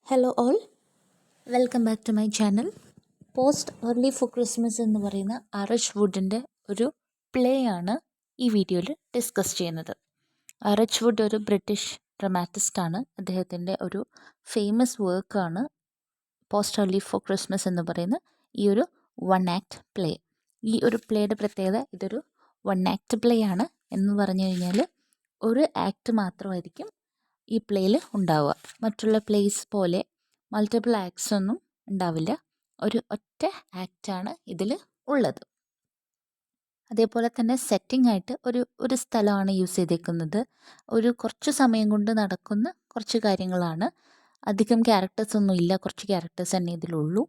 Hello all, welcome back to my channel. Post early for Christmas എന്ന് പറയുന്ന ആർഎച്ച് വുഡിൻ്റെ ഒരു play ആണ് ഈ വീഡിയോയിൽ ഡിസ്കസ് ചെയ്യുന്നത്. ആർഎച്ച് വുഡ് ഒരു ബ്രിട്ടീഷ് ഡ്രമാറ്റിസ്റ്റാണ്. അദ്ദേഹത്തിൻ്റെ ഒരു ഫേമസ് വർക്കാണ് പോസ്റ്റ് ഏർലി ഫോർ ക്രിസ്മസ് എന്ന് പറയുന്ന ഈ ഒരു വൺ ആക്ട് പ്ലേ. ഈ ഒരു പ്ലേയുടെ പ്രത്യേകത ഇതൊരു വൺ ആക്ട് പ്ലേ ആണ് എന്ന് പറഞ്ഞു കഴിഞ്ഞാൽ ഒരു ആക്ട് മാത്രമായിരിക്കും ഈ പ്ലേയിൽ ഉണ്ടാവുക. മറ്റുള്ള പ്ലേസ് പോലെ മൾട്ടിപ്പിൾ ആക്ട്സ് ഒന്നും ഉണ്ടാവില്ല. ഒരു ഒറ്റ ആക്റ്റാണ് ഇതിൽ ഉള്ളത്. അതേപോലെ തന്നെ സെറ്റിംഗ് ആയിട്ട് ഒരു സ്ഥലമാണ് യൂസ് ചെയ്തേക്കുന്നത്. ഒരു കുറച്ച് സമയം കൊണ്ട് നടക്കുന്ന കുറച്ച് കാര്യങ്ങളാണ്. അധികം ക്യാരക്ടേഴ്സ് ഒന്നും ഇല്ല, കുറച്ച് ക്യാരക്ടേഴ്സ് തന്നെ ഇതിലുള്ളൂ.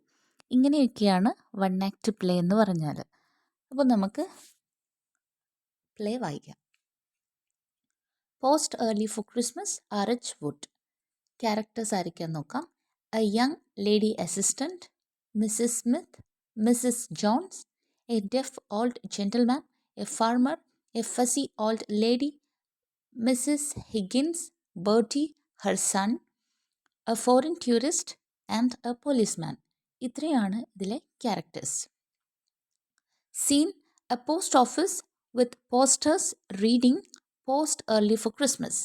ഇങ്ങനെയൊക്കെയാണ് വൺ ആക്ട് പ്ലേ എന്ന് പറഞ്ഞാൽ. അപ്പോൾ നമുക്ക് പ്ലേ വായിക്കാം. Post early for Christmas, R H Wood. Characters ആയിരിക്കാൻ നോക്കാം. A young lady assistant, Mrs Smith, Mrs Jones, a deaf old gentleman, a farmer, a fussy old lady, Mrs Higgins, Bertie, her son, a foreign tourist and a policeman. ഇത്രയാണ് ഇതിലെ characters. Scene: a post office with posters reading post early for Christmas.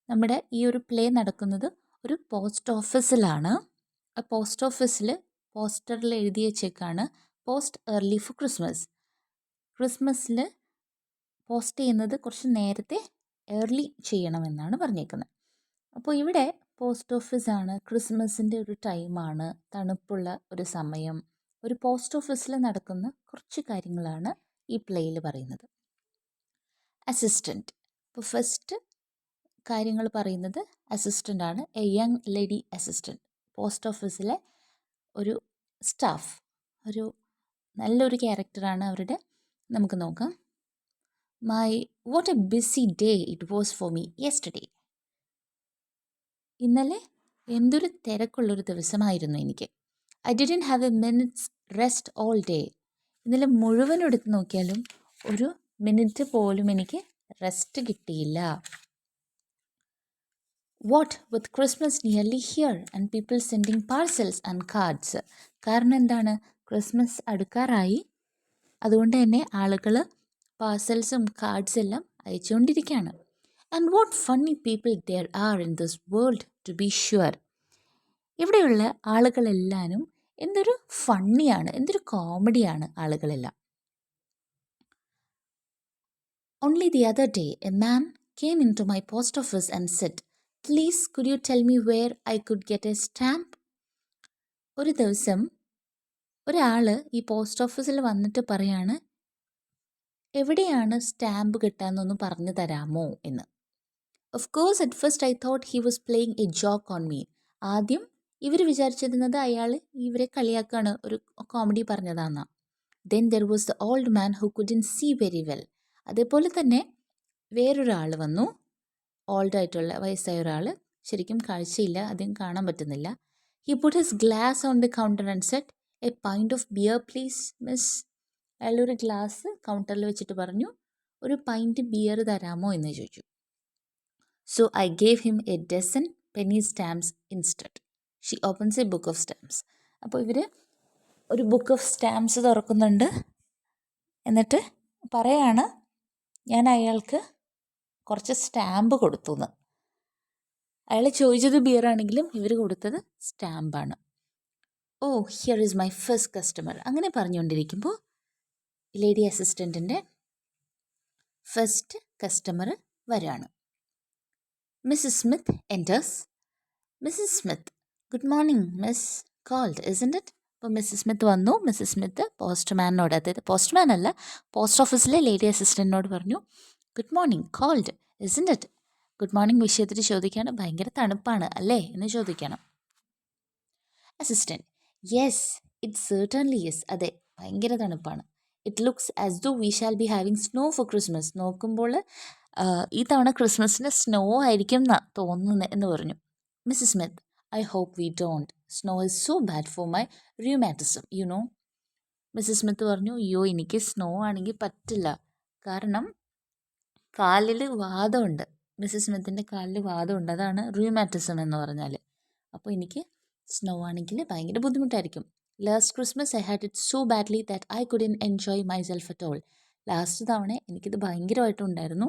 നമ്മുടെ ഈ ഒരു play നടക്കുന്നത് ഒരു post ഓഫീസിലാണ്. ആ post ഓഫീസിൽ പോസ്റ്ററിൽ എഴുതി വെച്ചേക്കാണ് പോസ്റ്റ് ഏർലി ഫോർ ക്രിസ്മസ്. ക്രിസ്മസിൽ പോസ്റ്റ് ചെയ്യുന്നത് കുറച്ച് നേരത്തെ ഏർലി ചെയ്യണമെന്നാണ് പറഞ്ഞേക്കുന്നത്. അപ്പോൾ ഇവിടെ പോസ്റ്റ് ഓഫീസാണ്, ക്രിസ്മസിൻ്റെ ഒരു ടൈമാണ്, തണുപ്പുള്ള ഒരു സമയം. ഒരു പോസ്റ്റ് ഓഫീസിൽ നടക്കുന്ന കുറച്ച് കാര്യങ്ങളാണ് ഈ പ്ലേയിൽ പറയുന്നത്. അസിസ്റ്റൻറ്റ്. അപ്പോൾ ഫസ്റ്റ് കാര്യങ്ങൾ പറയുന്നത് അസിസ്റ്റൻ്റ് ആണ്. A young lady assistant, post ഓഫീസിലെ ഒരു സ്റ്റാഫ്, ഒരു നല്ലൊരു ക്യാരക്ടറാണ് അവരുടെ. നമുക്ക് നോക്കാം. What A B C day it was for me yesterday. ഇന്നലെ എന്തൊരു തിരക്കുള്ളൊരു ദിവസമായിരുന്നു എനിക്ക്. I didn't have A minutes rest all day. ഇന്നലെ മുഴുവനും എടുത്ത് നോക്കിയാലും ഒരു മിനിറ്റ് പോലും എനിക്ക് റെസ്റ്റ് കിട്ടിയില്ല. What with Christmas nearly here and people sending parcels and cards. കാരണം എന്താണ്, ക്രിസ്മസ് അടുക്കാറായി, അതുകൊണ്ട് തന്നെ ആളുകൾ പാർസൽസും കാർഡ്സ് എല്ലാം അയച്ചുകൊണ്ടിരിക്കുകയാണ്. And what funny people there are in this world to be sure. ഇവിടെയുള്ള ആളുകളെല്ലാവരും എന്തൊരു ഫണ്ണിയാണ്, എന്തൊരു കോമഡിയാണ് ആളുകളെല്ലാം. Only the other day, a man came into my post office and said, "Please, could you tell me where I could get a stamp?" ഒരു ദിവസം ഒരാൾ ഈ പോസ്റ്റ് ഓഫീസിൽ വന്നിട്ട് പറയാണ്, എവിടെയാണ് സ്റ്റാമ്പ് കിട്ടാമെന്നൊന്ന് പറഞ്ഞു തരാമോ എന്ന്. Of course at first I thought he was playing a joke on me. ആദ്യം ഇവർ വിചാരിച്ചിരുന്നത് അയാൾ ഇവരെ കളിയാക്കാണ്, ഒരു കോമഡി പറഞ്ഞതാണെന്നാണ്. Then there was the old man who couldn't see very well. അതേപോലെ തന്നെ വേറൊരാൾ വന്നു, ഓൾഡായിട്ടുള്ള വയസ്സായ ഒരാൾ, ശരിക്കും കാഴ്ചയില്ല, അധികം കാണാൻ പറ്റുന്നില്ല. He put his glass on the counter and said, a pint of beer please miss. അയാളൊരു ഗ്ലാസ് കൗണ്ടറിൽ വെച്ചിട്ട് പറഞ്ഞു, ഒരു പൈൻറ്റ് ബിയർ തരാമോ എന്ന് ചോദിച്ചു. So I gave him a dozen penny stamps instead. She opens a book of stamps. അപ്പോൾ ഇവർ ഒരു ബുക്ക് ഓഫ് സ്റ്റാമ്പ്സ് തുറക്കുന്നുണ്ട്. എന്നിട്ട് പറയാണ്, ഞാൻ അയാൾക്ക് കുറച്ച് സ്റ്റാമ്പ് കൊടുത്തു എന്ന്. അയാൾ ചോദിച്ചത് ബിയർ ആണെങ്കിലും ഇവർ കൊടുത്തത് സ്റ്റാമ്പാണ്. Oh, here is my first customer. അങ്ങനെ പറഞ്ഞുകൊണ്ടിരിക്കുമ്പോൾ ലേഡി അസിസ്റ്റൻറ്റിൻ്റെ ഫസ്റ്റ് കസ്റ്റമർ വരാണ്. Mrs Smith enters. Mrs Smith, good morning miss, cold isn't it. അപ്പോൾ മിസ്സിസ് സ്മിത്ത് വന്നു. മിസ്സിസ് സ്മിത്ത് പോസ്റ്റ്മാനോട്, അതായത് പോസ്റ്റ്മാൻ അല്ല, പോസ്റ്റ് ഓഫീസിലെ ലേഡി അസിസ്റ്റൻറ്റിനോട് പറഞ്ഞു, good morning, cold isn't it. Good morning wish ചെയ്തിട്ട് ചോദിക്കുകയാണ്, ഭയങ്കര തണുപ്പാണ് അല്ലേ എന്ന് ചോദിക്കണം. Assistant, yes it certainly yes. അതെ, ഭയങ്കര തണുപ്പാണ്. It looks as though we shall be having snow for Christmas. നോക്കുമ്പോൾ ഈ തവണ ക്രിസ്മസിന് സ്നോ ആയിരിക്കും എന്നാണ് തോന്നുന്നത് എന്ന് പറഞ്ഞു. Mrs Smith, I hope we don't. Snow is so bad for my rheumatism you know. Mrs Smith പറഞ്ഞു, അയ്യോ എനിക്ക് സ്നോ ആണെങ്കിൽ പറ്റില്ല, കാരണം കാലിൽ വാദമുണ്ട്. മിസ്സിസ് സ്മിത്തിൻ്റെ കാലിൽ വാദമുണ്ട്, അതാണ് റൂമാറ്റിസം എന്ന് പറഞ്ഞാൽ. അപ്പോൾ എനിക്ക് സ്നോ ആണെങ്കിൽ ഭയങ്കര ബുദ്ധിമുട്ടായിരിക്കും. Last Christmas I had it so badly that I couldn't enjoy myself at all. Last തവണ എനിക്കിത് ഭയങ്കരമായിട്ടുണ്ടായിരുന്നു.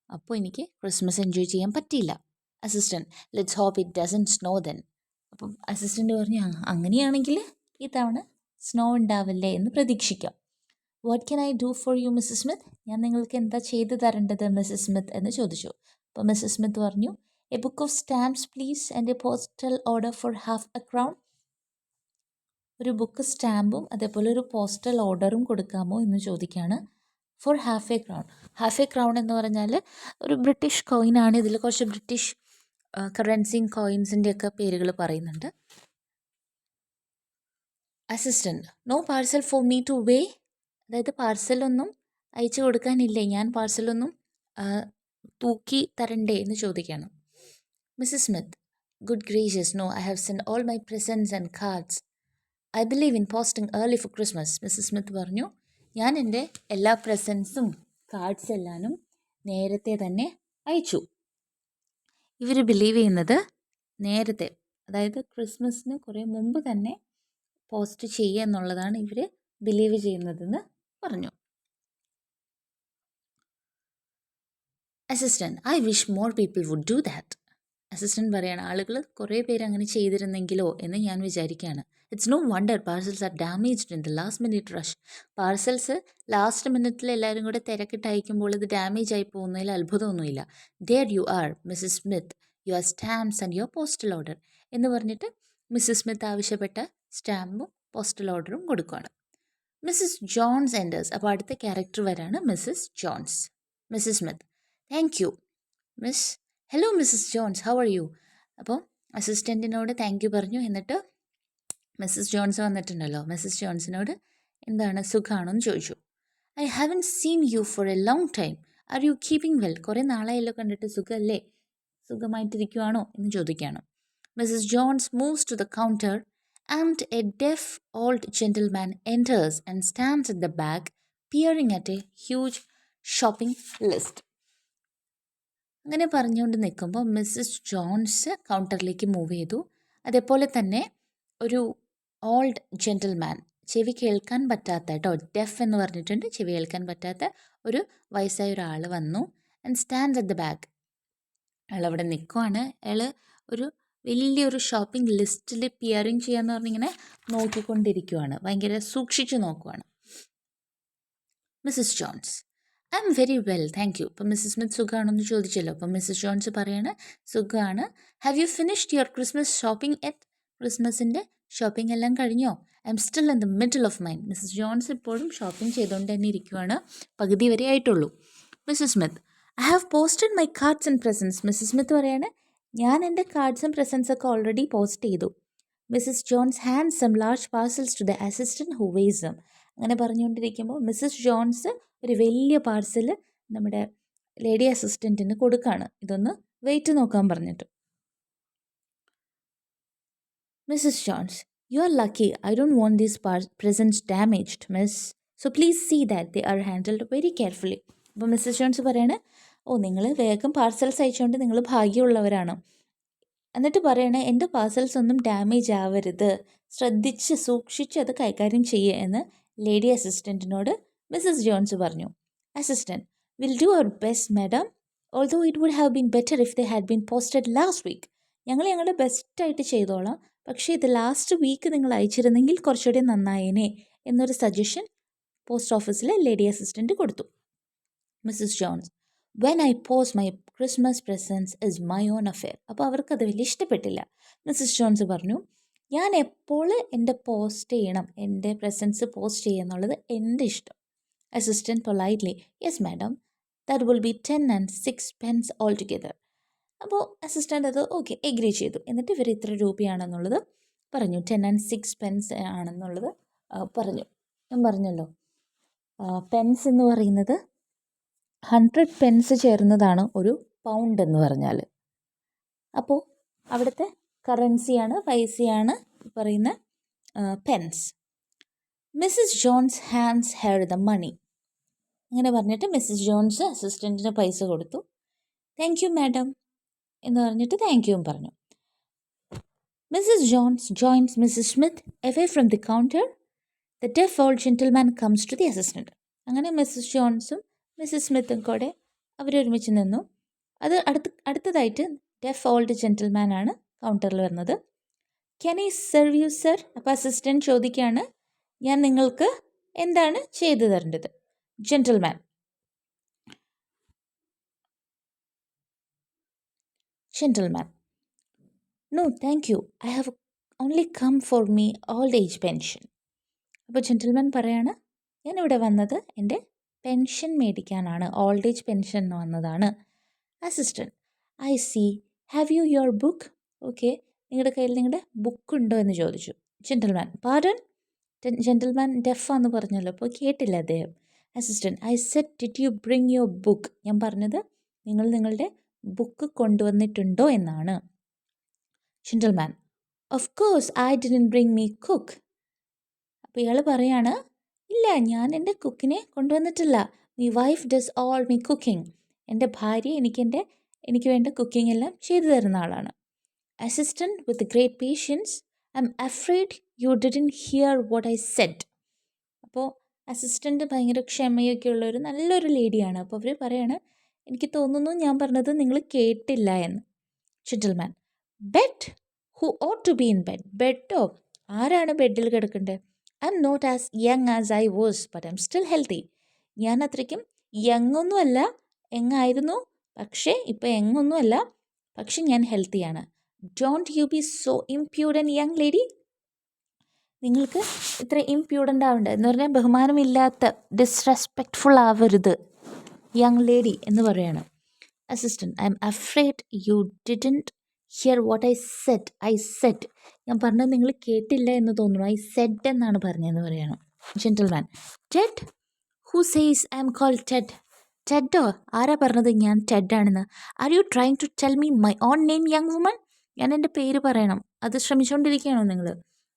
അപ്പോൾ എനിക്ക് ക്രിസ്മസ് എൻജോയ് ചെയ്യാൻ പറ്റിയില്ല. Assistant, let's hope it doesn't snow then. അപ്പം അസിസ്റ്റൻ്റ് പറഞ്ഞു, അങ്ങനെയാണെങ്കിൽ ഈ തവണ സ്നോ ഉണ്ടാവില്ലേ എന്ന് പ്രതീക്ഷിക്കാം. What can I do for you Mrs Smith? ഞാൻ നിങ്ങൾക്ക് എന്താ ചെയ്തു തരേണ്ടത് മിസ്സസ് സ്മിത്ത് എന്ന് ചോദിച്ചു. അപ്പോൾ മിസ്സസ് സ്മിത്ത് പറഞ്ഞു, a book of stamps please and a postal order for half a crown. ഒരു ബുക്ക് സ്റ്റാമ്പും അതേപോലെ ഒരു പോസ്റ്റൽ ഓർഡറും കൊടുക്കാമോ എന്ന് ചോദിക്കുകയാണ്. For half a crown. Half a crown എന്ന് പറഞ്ഞാൽ ഒരു ബ്രിട്ടീഷ് കോയിനാണ്. ഇതിൽ കുറച്ച് ബ്രിട്ടീഷ് കറൻസിയും കോയിൻസിൻ്റെയൊക്കെ പേരുകൾ പറയുന്നുണ്ട്. Assistant, no parcel for me to weigh. അതായത് പാർസലൊന്നും അയച്ചു കൊടുക്കാനില്ലേ, ഞാൻ പാർസലൊന്നും തൂക്കി തരണ്ടേ എന്ന് ചോദിക്കുകയാണ്. Mrs Smith, good gracious, no, I have send all my presents and cards. I believe in posting early for Christmas. Mrs Smith പറഞ്ഞു, ഞാൻ എൻ്റെ എല്ലാ പ്രസൻസും കാർഡ്സ് എല്ലാനും നേരത്തെ തന്നെ അയച്ചു. ഇവർ ബിലീവ് ചെയ്യുന്നത് നേരത്തെ, അതായത് ക്രിസ്മസിന് കുറേ മുമ്പ് തന്നെ പോസ്റ്റ് ചെയ്യുക എന്നുള്ളതാണ് ഇവർ ബിലീവ് ചെയ്യുന്നതെന്ന് പറഞ്ഞു. Assistant, I wish more people would do that. Assistant പറയുകയാണ്, ആളുകൾ കുറേ പേര് അങ്ങനെ ചെയ്തിരുന്നെങ്കിലോ എന്ന് ഞാൻ വിചാരിക്കുകയാണ്. It's no wonder parcels are damaged in the last minute rush. Parcels last മിനിറ്റിൽ എല്ലാവരും കൂടെ തിരക്കിട്ട് അയക്കുമ്പോൾ ഇത് ഡാമേജ് ആയി പോകുന്നതിൽ അത്ഭുതമൊന്നുമില്ല. There you are Mrs Smith, your stamps and your postal order എന്ന് പറഞ്ഞിട്ട് മിസ്സസ് സ്മിത്ത് ആവശ്യപ്പെട്ട സ്റ്റാമ്പും പോസ്റ്റൽ ഓർഡറും കൊടുക്കുകയാണ്. Mrs Jones enters. അപ്പോൾ അടുത്ത ക്യാരക്ടർ വരാണ് Mrs Jones. Mrs Smith, thank you miss. Hello Mrs Jones, how are you? അപ്പോൾ അസിസ്റ്റൻറ്റിനോട് താങ്ക് യു പറഞ്ഞു. എന്നിട്ട് മിസ്സസ് ജോൺസ് വന്നിട്ടുണ്ടല്ലോ, മിസ്സസ് ജോൺസിനോട് എന്താണ് സുഖമാണോ എന്ന് ചോദിച്ചു. I haven't seen you for a long time, are you keeping well? കുറേ നാളായല്ലോ കണ്ടിട്ട്, സുഖമല്ലേ, സുഖമായിട്ടിരിക്കുവാണോ എന്ന് ചോദിക്കുകയാണ്. Mrs Jones moves to the counter and a deaf old gentleman enters and stands at the back peering at a huge shopping list. അങ്ങനെ പറഞ്ഞുകൊണ്ട് നിൽക്കുമ്പോൾ മിസ്സസ് ജോൺസ് കൗണ്ടറിലേക്ക് മൂവ് ചെയ്തു. അതേപോലെ തന്നെ ഒരു ഓൾഡ് ജെന്റിൽമാൻ, ചെവി കേൾക്കാൻ പറ്റാത്ത, കേട്ടോ, ഡെഫ് എന്ന് പറഞ്ഞിട്ടുണ്ട്, ചെവി കേൾക്കാൻ പറ്റാത്ത ഒരു വയസ്സായ ഒരാൾ വന്നു. And stand at the back. അയാളവിടെ നിൽക്കുവാണ്. അയാൾ ഒരു വലിയൊരു ഷോപ്പിംഗ് ലിസ്റ്റിൽ പിയറിങ് ചെയ്യാന്ന് പറഞ്ഞിങ്ങനെ നോക്കിക്കൊണ്ടിരിക്കുവാണ്, ഭയങ്കര സൂക്ഷിച്ചു നോക്കുവാണ്. Mrs Jones, I'm very well thank you. ഇപ്പം മിസ്സസ് സ്മിത്ത് സുഖമാണെന്ന് ചോദിച്ചല്ലോ. അപ്പം മിസ്സസ് ജോൺസ് പറയാണ്, സുഖമാണ്. Have you finished your Christmas shopping yet? ക്രിസ്മസിൻ്റെ ഷോപ്പിംഗ് എല്ലാം കഴിഞ്ഞോ? I'm still in the middle of mine. Mrs Jones ഇപ്പോഴും ഷോപ്പിംഗ് ചെയ്തുകൊണ്ട് തന്നെ ഇരിക്കുവാണ്, പകുതി വരെ ആയിട്ടുള്ളൂ. Mrs Smith, I have posted my cards and presents. Mrs Smith പറയാണ്, ഞാൻ എൻ്റെ കാർഡ്സും പ്രസൻസൊക്കെ ഓൾറെഡി പോസ്റ്റ് ചെയ്തു. Mrs Jones hand some large parcels to the assistant who weighs them. അങ്ങനെ പറഞ്ഞുകൊണ്ടിരിക്കുമ്പോൾ മിസ്സസ് ജോൺസ് ഒരു വലിയ പാർസൽ നമ്മുടെ ലേഡി അസിസ്റ്റൻറ്റിന് കൊടുക്കുകയാണ്, ഇതൊന്ന് വെയിറ്റ് നോക്കാൻ പറഞ്ഞിട്ട്. Mrs Jones, you are lucky. I don't want these presents damaged miss, so please see that they are handled very carefully. അപ്പോൾ മിസ്സസ് ജോൺസ് പറയണേ, നിങ്ങൾ വേഗം പാർസൽസ് അയച്ചുകൊണ്ട് നിങ്ങൾ ഭാഗ്യമുള്ളവരാണ്. എന്നിട്ട് പറയണേ, എൻ്റെ പാർസൽസ് ഒന്നും ഡാമേജ് ആവരുത്, ശ്രദ്ധിച്ച് സൂക്ഷിച്ച് അത് കൈകാര്യം ചെയ്യുക എന്ന് ലേഡി അസിസ്റ്റൻറ്റിനോട് മിസ്സസ് ജോൺസ് പറഞ്ഞു. Assistant, will do our best madam, although it would have been better if they had been posted last week. ഞങ്ങൾ ഞങ്ങളുടെ ബെസ്റ്റായിട്ട് ചെയ്തോളാം, പക്ഷേ ഇത് ലാസ്റ്റ് വീക്ക് നിങ്ങൾ അയച്ചിരുന്നെങ്കിൽ കുറച്ചുകൂടി നന്നായേനെ എന്നൊരു സജഷൻ പോസ്റ്റ് ഓഫീസിലെ ലേഡി അസിസ്റ്റൻറ്റ് കൊടുത്തു. Mrs Jones, when I post my Christmas presents is my own affair. അപ്പോൾ അവർക്കത് വലിയ ഇഷ്ടപ്പെട്ടില്ല. മിസ്സസ് ജോൺസ് പറഞ്ഞു, ഞാൻ എപ്പോൾ എൻ്റെ പോസ്റ്റ് ചെയ്യണം, എൻ്റെ പ്രസൻസ് പോസ്റ്റ് ചെയ്യുക എന്നുള്ളത് എൻ്റെ ഇഷ്ടം. Assistant politely, yes madam, that will be 10 and 6 pence all together. അപ്പോൾ അസിസ്റ്റൻ്റ് അത് ഓക്കെ എഗ്രി ചെയ്തു. എന്നിട്ട് ഇവർ ഇത്ര രൂപയാണെന്നുള്ളത് പറഞ്ഞു, 10 and 6 pence ആണെന്നുള്ളത് പറഞ്ഞു. ഞാൻ പറഞ്ഞല്ലോ, പെൻസ് എന്ന് പറയുന്നത് 100 pence ചേർന്നതാണ് ഒരു പൗണ്ട് എന്ന് പറഞ്ഞാൽ. അപ്പോൾ അവിടുത്തെ കറൻസിയാണ്, പൈസയാണ് പറയുന്ന pence. Mrs Jones hands her the money. അങ്ങനെ പറഞ്ഞിട്ട് മിസ്സസ് ജോൺസ് അസിസ്റ്റൻറ്റിന് പൈസ കൊടുത്തു. താങ്ക് യു മാഡം എന്ന് പറഞ്ഞിട്ട് താങ്ക് യുവും പറഞ്ഞു. Mrs. Jones joins Mrs. Smith away from the counter. The deaf old gentleman comes to the assistant. അങ്ങനെ മിസ്സസ് ജോൺസും മിസ്സസ് സ്മിത്തും കൂടെ അവരൊരുമിച്ച് നിന്നു. അത് അടുത്തതായിട്ട് ഡെഫ് ഓൾഡ് ജെൻറ്റിൽമാൻ ആണ് കൗണ്ടറിൽ വരുന്നത്. Can I serve you sir? അപ്പോൾ അസിസ്റ്റൻറ്റ് ചോദിക്കുകയാണ്, ഞാൻ നിങ്ങൾക്ക് എന്താണ് ചെയ്തു തരേണ്ടത്? Gentleman, no thank you, I have only come for me old age pension. അപ്പോൾ ജെൻറ്റിൽമാൻ പറയാണ്, ഞാനിവിടെ വന്നത് എൻ്റെ പെൻഷൻ മേടിക്കാനാണ്, ഓൾഡ് ഏജ് പെൻഷൻ വന്നതാണ്. Assistant, I see, have you your book? Okay, നിങ്ങളുടെ കയ്യിൽ നിങ്ങളുടെ ബുക്ക് ഉണ്ടോ എന്ന് ചോദിച്ചു. Gentleman, pardon? ജെൻറ്റിൽമാൻ ഡെഫാന്ന് പറഞ്ഞല്ലോ, അപ്പോൾ കേട്ടില്ല അദ്ദേഹം. Assistant, I said did you bring your book? ഞാൻ പറഞ്ഞത് നിങ്ങൾ നിങ്ങളുടെ ബുക്ക് കൊണ്ടുവന്നിട്ടുണ്ടോ എന്നാണ്. Gentleman, of course I didn't bring me cook. അപ്പോൾ ഇയാൾ പറയാണ്, ഇല്ല, ഞാൻ എൻ്റെ കുക്കിനെ കൊണ്ടുവന്നിട്ടില്ല. Me wife does all me cooking. എൻ്റെ ഭാര്യ എനിക്ക് വേണ്ട കുക്കിംഗ് എല്ലാം ചെയ്തു തരുന്ന ആളാണ്. Assistant with great patience, I'm afraid you didn't hear what I said. അപ്പോൾ അസിസ്റ്റൻറ്റ് ഭയങ്കര ക്ഷമയൊക്കെ ഉള്ളൊരു നല്ലൊരു ലേഡിയാണ്. അപ്പോൾ അവർ പറയാണ്, എനിക്ക് തോന്നുന്നു ഞാൻ പറഞ്ഞത് നിങ്ങൾ കേട്ടില്ല എന്ന്. Gentleman, bed? Who ought to be in bed? ബെഡോ? ആരാണ് ബെഡിൽ കിടക്കേണ്ടത്? I'm not as young as I was but I'm still healthy. ഞാൻ അത്രയ്ക്കും യങ്ങൊന്നുമല്ല, യങ്ങായിരുന്നു, പക്ഷേ ഇപ്പോൾ യങ്ങൊന്നുമല്ല, പക്ഷെ ഞാൻ ഹെൽത്തിയാണ്. Don't you B so ഇംപ്യൂഡൻറ്റ് young lady. നിങ്ങൾക്ക് ഇത്ര ഇംപ്യൂഡൻ്റ് ആവണ്ട എന്ന് പറഞ്ഞാൽ ബഹുമാനമില്ലാത്ത, ഡിസ്റെസ്പെക്റ്റ്ഫുൾ ആവരുത് യങ് ലേഡി എന്ന് പറയാണ്. Assistant, I'm afraid you didn't hear what I said. ഞാൻ പറഞ്ഞത് നിങ്ങൾ കേട്ടില്ല എന്ന് തോന്നുന്നു. ഐ സെഡ് എന്നാണ് പറഞ്ഞതെന്ന് പറയണം. Gentleman, dead? Who says I'm cold dead? ടെഡോ? ആരാ പറഞ്ഞത് ഞാൻ ടെഡ് ആണെന്ന്? Are you trying to tell me my own name young woman? ഞാൻ എൻ്റെ പേര് പറയണം, അത് ശ്രമിച്ചുകൊണ്ടിരിക്കുകയാണോ നിങ്ങൾ?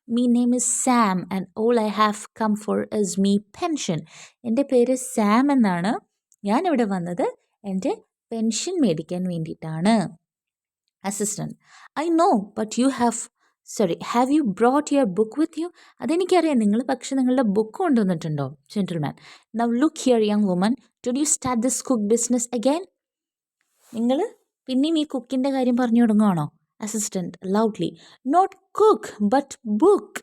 Me name is Sam and all I have come for is me pension. എൻ്റെ പേര് സാം എന്നാണ്. ഞാനിവിടെ വന്നത് എൻ്റെ പെൻഷൻ മേടിക്കാൻ വേണ്ടിയിട്ടാണ്. Assistant, I know but have you brought your book with you? അതെനിക്കറിയാം, നിങ്ങൾ പക്ഷെ നിങ്ങളുടെ ബുക്ക് കൊണ്ടുവന്നിട്ടുണ്ടോ? Gentleman, now look here young woman, did you start this cook business again? നിങ്ങൾ പിന്നെയും ഈ കുക്കിൻ്റെ കാര്യം പറഞ്ഞു തുടങ്ങുകയാണോ? Assistant loudly, not cook but book.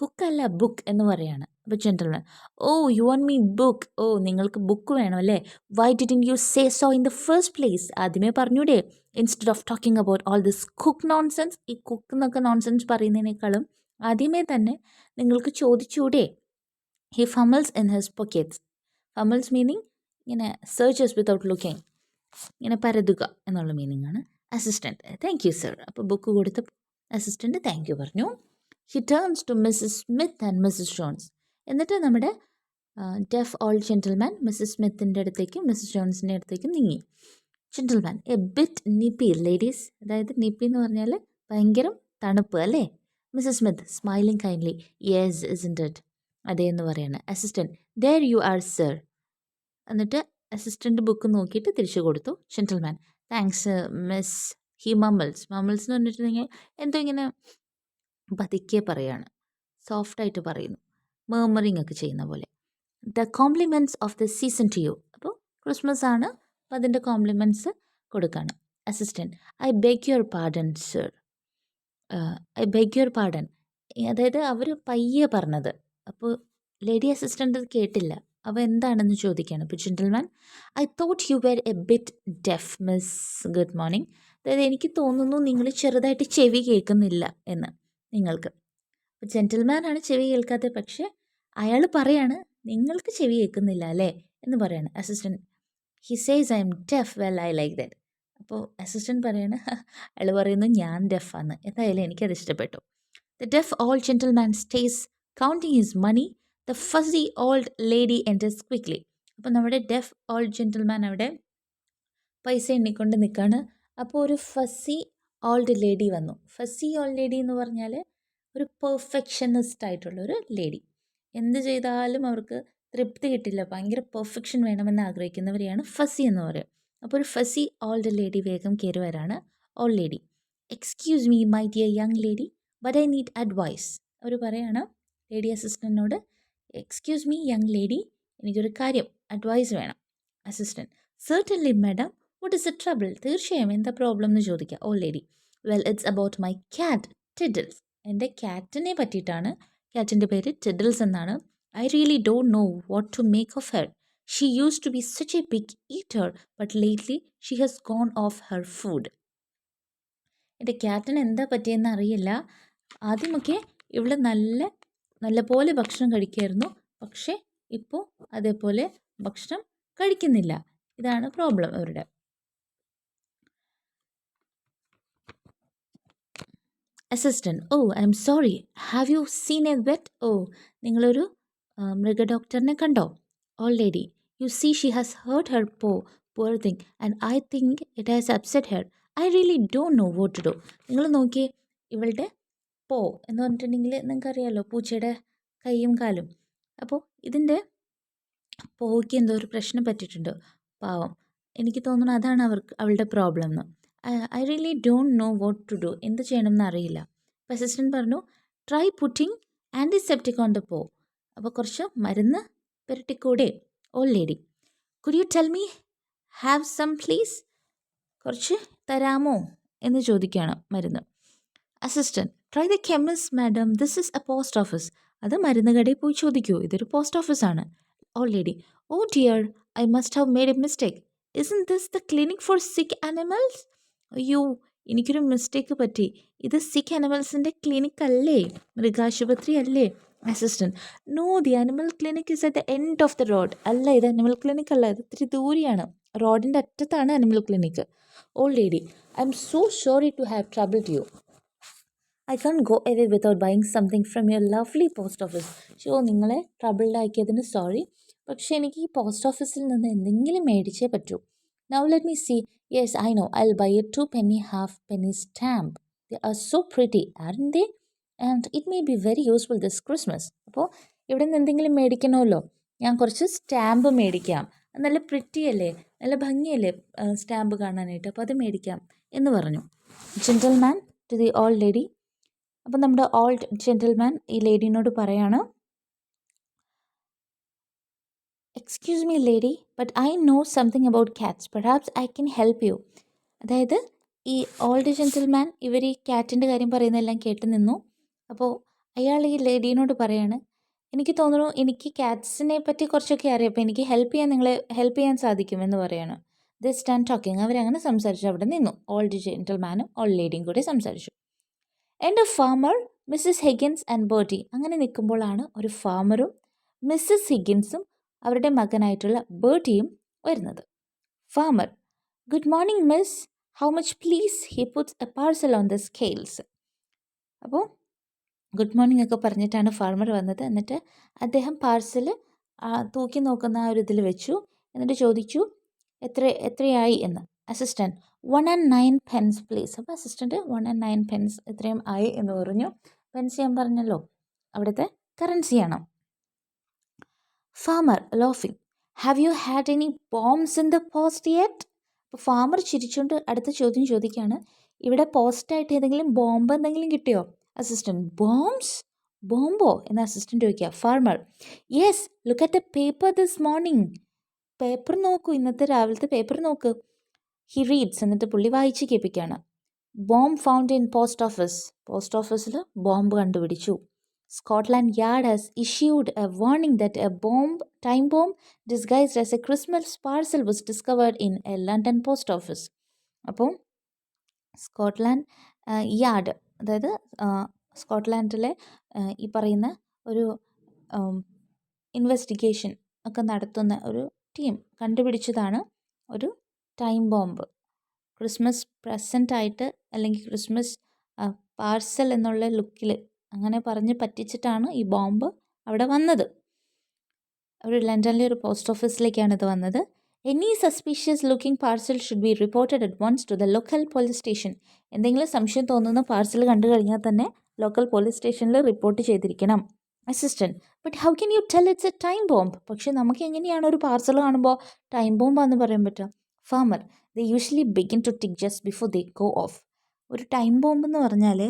കുക്കല്ല, ബുക്ക് എന്ന് പറയാണ്. അപ്പോൾ gentleman, oh you want me book? Oh, നിങ്ങൾക്ക് ബുക്ക് വേണം അല്ലേ? Why didn't you say so in the first place? ആദ്യമേ പറഞ്ഞൂടെ, instead of talking about all this cook nonsense. ഈ കുക്ക് എന്നൊക്കെ നോൺസെൻസ് പറയുന്നതിനേക്കാളും ആദ്യമേ തന്നെ നിങ്ങൾക്ക് ചോദിച്ചൂടെ? He fumbles in his pockets. Fumbles meaning ഇങ്ങനെ സെർച്ചസ് വിതൗട്ട് ലുക്കിംഗ്, ഇങ്ങനെ പരതുക എന്നുള്ള മീനിങ് ആണ്. Assistant, thank you sir. അപ്പോൾ ബുക്ക് കൊടുത്തപ്പോൾ അസിസ്റ്റൻറ്റ് താങ്ക് യു പറഞ്ഞു. He turns to Mrs Smith and Mrs Jones. എന്നിട്ട് നമ്മുടെ ഡെഫ് ഓൾഡ് ജെൻറ്റിൽമാൻ മിസ്സസ് സ്മിത്തിൻ്റെ അടുത്തേക്കും മിസ്സസ് ജോൺസിൻ്റെ അടുത്തേക്കും നീങ്ങി. Gentleman, A bit nippy ladies. അതായത് നിപ്പി എന്ന് പറഞ്ഞാൽ ഭയങ്കര തണുപ്പ് അല്ലേ? Mrs Smith smiling kindly, yes isn't it? അതേ എന്ന് പറയാണ്. Assistant, there you are sir. എന്നിട്ട് അസിസ്റ്റൻ്റ് ബുക്ക് നോക്കിയിട്ട് തിരിച്ചു കൊടുത്തു. Gentleman, thanks miss. He mumbles എന്ന് പറഞ്ഞിട്ടുണ്ടെങ്കിൽ എന്തോ ഇങ്ങനെ പതുക്കെ പറയാണ്, സോഫ്റ്റായിട്ട് പറയുന്നു, മേമറിങ് ഒക്കെ ചെയ്യുന്ന പോലെ. The compliments of the season to you. അപ്പോൾ ക്രിസ്മസ് ആണ്, അപ്പോൾ അതിൻ്റെ കോംപ്ലിമെൻറ്റ്സ് കൊടുക്കുകയാണ്. Assistant, I beg your pardon sir. I beg your pardon, അതായത് അവർ പയ്യെ പറഞ്ഞത്, അപ്പോൾ ലേഡി അസിസ്റ്റൻ്റ് അത് കേട്ടില്ല. അവ എന്താണെന്ന് ചോദിക്കുകയാണ്. അപ്പോൾ gentleman, I thought you were a bit deaf miss. Good morning. അതായത് എനിക്ക് തോന്നുന്നു നിങ്ങൾ ചെറുതായിട്ട് ചെവി കേൾക്കുന്നില്ല എന്ന് നിങ്ങൾക്ക്. അപ്പോൾ ജെൻറ്റിൽമാനാണ് ചെവി കേൾക്കാത്തത്, പക്ഷേ അയാൾ പറയാണ് നിങ്ങൾക്ക് ചെവി കേൾക്കുന്നില്ല അല്ലേ എന്ന് പറയാണ്. Assistant, he says I'm deaf, well I like that. അപ്പോൾ അസിസ്റ്റൻറ്റ് പറയാണ്, അയാൾ പറയുന്നു ഞാൻ ഡെഫാന്ന്. എന്തായാലും എനിക്കത് ഇഷ്ടപ്പെട്ടു. The deaf old gentleman stays counting his money. The fussy old lady enters quickly. അപ്പോൾ നമ്മുടെ ഡെഫ് ഓൾഡ് ജെൻറ്റിൽമാൻ അവിടെ പൈസ എണ്ണിക്കൊണ്ട് നിൽക്കുകയാണ്. അപ്പോൾ ഒരു ഫസി ഓൾഡ് ലേഡി വന്നു. ഫസി ഓൾഡ് ലേഡി എന്ന് പറഞ്ഞാൽ ഒരു പെർഫെക്ഷനിസ്റ്റ് ആയിട്ടുള്ള ഒരു ലേഡി. എന്ത് ചെയ്താലും അവർക്ക് തൃപ്തി കിട്ടില്ല, ഭയങ്കര പെർഫെക്ഷൻ വേണമെന്ന് ആഗ്രഹിക്കുന്നവരെയാണ് ഫസി എന്ന് പറയുക. അപ്പോൾ ഒരു ഫസി ഓൾഡ് ലേഡി വേഗം കയറി വരാണ്. Old lady, excuse me my dear young lady but I need advice. അവർ പറയാണ് ലേഡി അസിസ്റ്റൻറ്റിനോട്, എക്സ്ക്യൂസ് മീ യങ് ലേഡി, എനിക്കൊരു കാര്യം അഡ്വൈസ് വേണം. Assistant, certainly madam, what is a trouble? തീർച്ചയായും, എന്താ പ്രോബ്ലം എന്ന് ചോദിക്കുക. Oh lady, well it's about my cat Tiddles. എൻ്റെ ക്യാറ്റിനെ പറ്റിയിട്ടാണ്. ക്യാറ്റിൻ്റെ പേര് ടിഡിൽസ് എന്നാണ്. I really don't know what to make of her. She used to be such A big eater but lately she has gone off her food. എൻ്റെ ക്യാറ്റിന് എന്താ പറ്റിയെന്ന് അറിയില്ല. ആദ്യമൊക്കെ ഇവള് നല്ല പോലെ ഭക്ഷണം കഴിക്കുമായിരുന്നു. പക്ഷേ ഇപ്പോൾ അതേപോലെ ഭക്ഷണം കഴിക്കുന്നില്ല. ഇതാണ് പ്രോബ്ലം അവരുടെ. Assistant, oh I'm sorry, have you seen a vet? ഓ, നിങ്ങളൊരു മൃഗഡോക്ടറിനെ കണ്ടോ? Old lady, you see she has hurt her poor thing and I think it has upset her. I really don't know what to do. നിങ്ങൾ നോക്കിയേ, ഇവളുടെ പോ എന്ന് പറഞ്ഞിട്ടുണ്ടെങ്കിൽ നിങ്ങൾക്കറിയാമല്ലോ, പൂച്ചയുടെ കൈയും കാലും. അപ്പോൾ ഇതിൻ്റെ പോയ്ക്ക് എന്തോ ഒരു പ്രശ്നം പറ്റിയിട്ടുണ്ട്. പാവം, എനിക്ക് തോന്നുന്നു അതാണ് അവളുടെ പ്രോബ്ലം എന്ന്. I really don't know what to do. എന്ത് ചെയ്യണമെന്ന് അറിയില്ല. അപ്പോൾ അസിസ്റ്റൻറ്റ് പറഞ്ഞു, try putting antiseptic on the paw. അപ്പോൾ കുറച്ച് മരുന്ന് പുരട്ടിക്കൂടെ? Old lady, could you tell me have some please? കുറച്ച് തരാമോ എന്ന് ചോദിക്കുകയാണ് മരുന്ന്. Assistant, try the chemist madam, this is a post office. അത് മരുന്ന് കടയിൽ പോയി ചോദിക്കൂ, ഇതൊരു പോസ്റ്റ് ഓഫീസാണ്. Old lady, oh dear, I must have made a mistake. Isn't this the clinic four സിക്ക് ആനിമൽസ്? അയ്യോ, എനിക്കൊരു മിസ്റ്റേക്ക് പറ്റി. ഇത് സിക്ക് ആനിമൽസിൻ്റെ ക്ലിനിക് അല്ലേ, മൃഗാശുപത്രി അല്ലേ? Assistant, no, the animal clinic is at the end of the road. അല്ല, ഇത് ആനിമൽ ക്ലിനിക് അല്ല, ഇത് ഇത്തിരി ദൂരെയാണ്. റോഡിൻ്റെ അറ്റത്താണ് animal clinic. Old lady, I'm so sorry to have troubled you. I can't go away without buying something from your lovely post office. So, നിങ്ങളെ troubled ആക്കിയതിന് സോറി, പക്ഷേ എനിക്ക് ഈ പോസ്റ്റ് ഓഫീസിൽ നിന്ന് എന്തെങ്കിലും മേടിച്ചേ പറ്റൂ. Now let me see. Yes, I know, I will buy a 2 penny half-penny stamp. They are so pretty, aren't they? And it may be very useful this Christmas. അപ്പോൾ ഇവിടെ നിന്ന് എന്തെങ്കിലും മേടിക്കണമല്ലോ, ഞാൻ കുറച്ച് സ്റ്റാമ്പ് മേടിക്കാം. നല്ല പ്രിറ്റി അല്ലേ, നല്ല ഭംഗിയല്ലേ സ്റ്റാമ്പ് കാണാനായിട്ട്, അപ്പോൾ അത് മേടിക്കാം എന്ന് പറഞ്ഞു. Gentleman to the old lady. അപ്പം നമ്മുടെ ഓൾഡ് ജെൻറ്റൽമാൻ ഈ ലേഡീനോട് പറയാണ്, excuse me lady, but I know something about cats, perhaps I can help you. അതായത് ഈ ഓൾഡ് ജെൻറ്റൽമാൻ ഇവർ ഈ ക്യാറ്റിൻ്റെ കാര്യം പറയുന്നതെല്ലാം കേട്ട് നിന്നു. അപ്പോൾ അയാൾ ഈ ലേഡീനോട് പറയാണ്, എനിക്ക് തോന്നുന്നു എനിക്ക് ക്യാറ്റ്സിനെ പറ്റി കുറച്ചൊക്കെ അറിയാം, അപ്പോൾ എനിക്ക് നിങ്ങളെ ഹെൽപ്പ് ചെയ്യാൻ സാധിക്കുമെന്ന് പറയാണ്. The stand talking. അവരങ്ങനെ സംസാരിച്ചു അവിടെ നിന്നു. ഓൾഡ് ജെൻറ്റൽമാനും ഓൾഡ് ലേഡിയും കൂടി സംസാരിച്ചു. And a farmer, Mrs Higgins and Bertie. അങ്ങനെ നിൽക്കുമ്പോഴാണ് ഒരു ഫാമറും മിസ്സസ് ഹിഗിൻസും അവരുടെ മകനായിട്ടുള്ള ബേർട്ടിയും വരുന്നത്. Farmer, good morning miss, how much please? He puts A parcel on the scales. അപ്പോൾ ഗുഡ് മോർണിംഗ് ഒക്കെ പറഞ്ഞിട്ടാണ് ഫാർമർ വന്നത്. എന്നിട്ട് അദ്ദേഹം പാർസൽ തൂക്കി നോക്കുന്ന ആ ഒരു ഇതിൽ വെച്ചു. എന്നിട്ട് ചോദിച്ചു, എത്രയായി എന്ന്. Assistant, 1 and 9 pence please. അപ്പോൾ അസിസ്റ്റൻറ്റ് 1 and 9 pence എത്രയും ആയി എന്ന് പറഞ്ഞു. പെൻസ് ഞാൻ പറഞ്ഞല്ലോ, അവിടുത്തെ കറൻസിയാണ്. ഫാമർ ലോഫിങ്, have you had any bombs in the post yet? അപ്പോൾ ഫാമർ ചിരിച്ചുകൊണ്ട് അടുത്ത ചോദ്യം ചോദിക്കുകയാണ്, ഇവിടെ പോസ്റ്റായിട്ട് ഏതെങ്കിലും ബോംബ് എന്തെങ്കിലും കിട്ടിയോ? അസിസ്റ്റൻറ്റ്, ബോംബോ എന്ന് അസിസ്റ്റൻറ്റ് ചോദിക്കുക. Farmer, yes, look at a paper this morning. Paper നോക്കൂ, ഇന്നത്തെ രാവിലത്തെ പേപ്പർ നോക്ക്. He reads. എന്നിട്ട് പുള്ളി വായിച്ച് കേൾപ്പിക്കുകയാണ്. Bomb found in post office. Post ഓഫീസിൽ ബോംബ് കണ്ടുപിടിച്ചു. Scotland Yard has issued a warning that a time bomb disguised as a Christmas parcel was discovered in a London post office. അപ്പോൾ Scotland yard, അതായത് സ്കോട്ട്ലാൻഡിലെ ഈ പറയുന്ന ഒരു investigation ഒക്കെ നടത്തുന്ന ഒരു ടീം കണ്ടുപിടിച്ചതാണ് ഒരു ടൈം ബോംബ്. ക്രിസ്മസ് പ്രസൻ്റായിട്ട് അല്ലെങ്കിൽ ക്രിസ്മസ് പാർസൽ എന്നുള്ള ലുക്കിൽ അങ്ങനെ പറഞ്ഞ് പറ്റിച്ചിട്ടാണ് ഈ ബോംബ് അവിടെ വന്നത്. ഒരു ലണ്ടനിലെ ഒരു പോസ്റ്റ് ഓഫീസിലേക്കാണ് ഇത് വന്നത്. Any suspicious looking parcel should be reported at once to the local police station. എന്തെങ്കിലും സംശയം തോന്നുന്ന പാർസൽ കണ്ടു കഴിഞ്ഞാൽ തന്നെ ലോക്കൽ പോലീസ് സ്റ്റേഷനിൽ റിപ്പോർട്ട് ചെയ്തിരിക്കണം. Assistant, but how can you tell it's a time bomb? പക്ഷേ നമുക്ക് എങ്ങനെയാണ് ഒരു പാർസൽ കാണുമ്പോൾ ടൈം ബോംബാന്ന് പറയാൻ പറ്റുക? Farmer, they usually begin to tick just before they go off. ഒരു ടൈം ബോംബ് എന്ന് പറഞ്ഞാൽ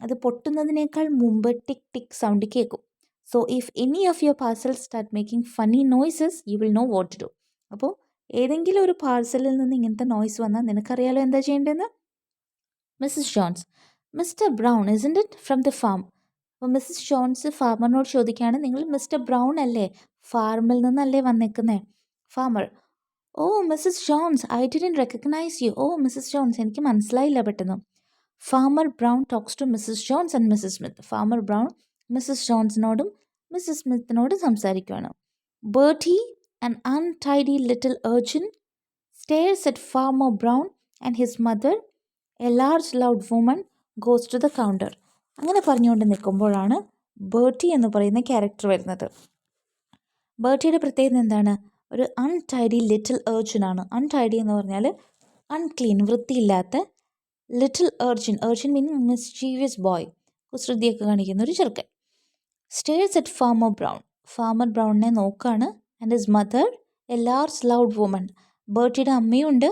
അത് പൊട്ടുന്നതിനേക്കാൾ മുമ്പ് ടിക് ടിക് സൗണ്ട് കേൾക്കും. So if any of your parcel start making funny noises you will know what to do. അപ്പോൾ ഏതെങ്കിലും ഒരു പാർസലിൽ നിന്ന് ഇങ്ങനത്തെ നോയ്സ് വന്നാൽ നിനക്കറിയാലോ എന്താ ചെയ്യേണ്ടതെന്ന്. Mrs Jones, Mr Brown isn't it from the farm. അപ്പോൾ മിസ്സസ് ജോൺസ് ഫാമറിനോട് ചോദിക്കുകയാണ്, നിങ്ങൾ മിസ്റ്റർ ബ്രൗൺ അല്ലേ, ഫാർമിൽ നിന്നല്ലേ വന്നേക്കുന്നേ. Farmer, oh Mrs Jones I didn't recognise you. Oh Mrs Jones എനിക്ക് മനസ്സിലായില്ല പെട്ടെന്ന്. Farmer Brown talks to Mrs Jones and Mrs Smith. Farmer Brown Mrs ജോൺസിനോടും മിസ്സസ് സ്മിത്തിനോടും സംസാരിക്കുകയാണ്. Bertie, an untidy little urchin, stares at Farmer Brown and his mother. A large loud woman goes to the counter. അങ്ങനെ പറഞ്ഞുകൊണ്ട് നിൽക്കുമ്പോഴാണ് ബേർട്ടി എന്ന് പറയുന്ന character വരുന്നത്. ബേർട്ടിയുടെ പ്രത്യേകത എന്താണ്? ഒരു അൺടൈഡി ലിറ്റിൽ ഏർജിൻ ആണ്. അൺടൈഡി എന്ന് പറഞ്ഞാൽ അൺക്ലീൻ, വൃത്തിയില്ലാത്ത. Little urchin, urchin meaning mischievous boy, കുസൃതിയൊക്കെ കാണിക്കുന്ന ഒരു ചെറുക്കൻ. Stares at farmer Brown, farmer ബ്രൗണിനെ നോക്കാണ്. And his mother a large loud woman, ബേർട്ടിയുടെ അമ്മയുണ്ട്,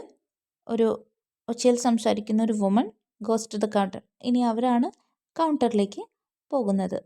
ഒരു ഒച്ചയിൽ സംസാരിക്കുന്ന ഒരു woman. Goes to the counter, ഇനി അവരാണ് കൗണ്ടറിലേക്ക് പോകുന്നത്.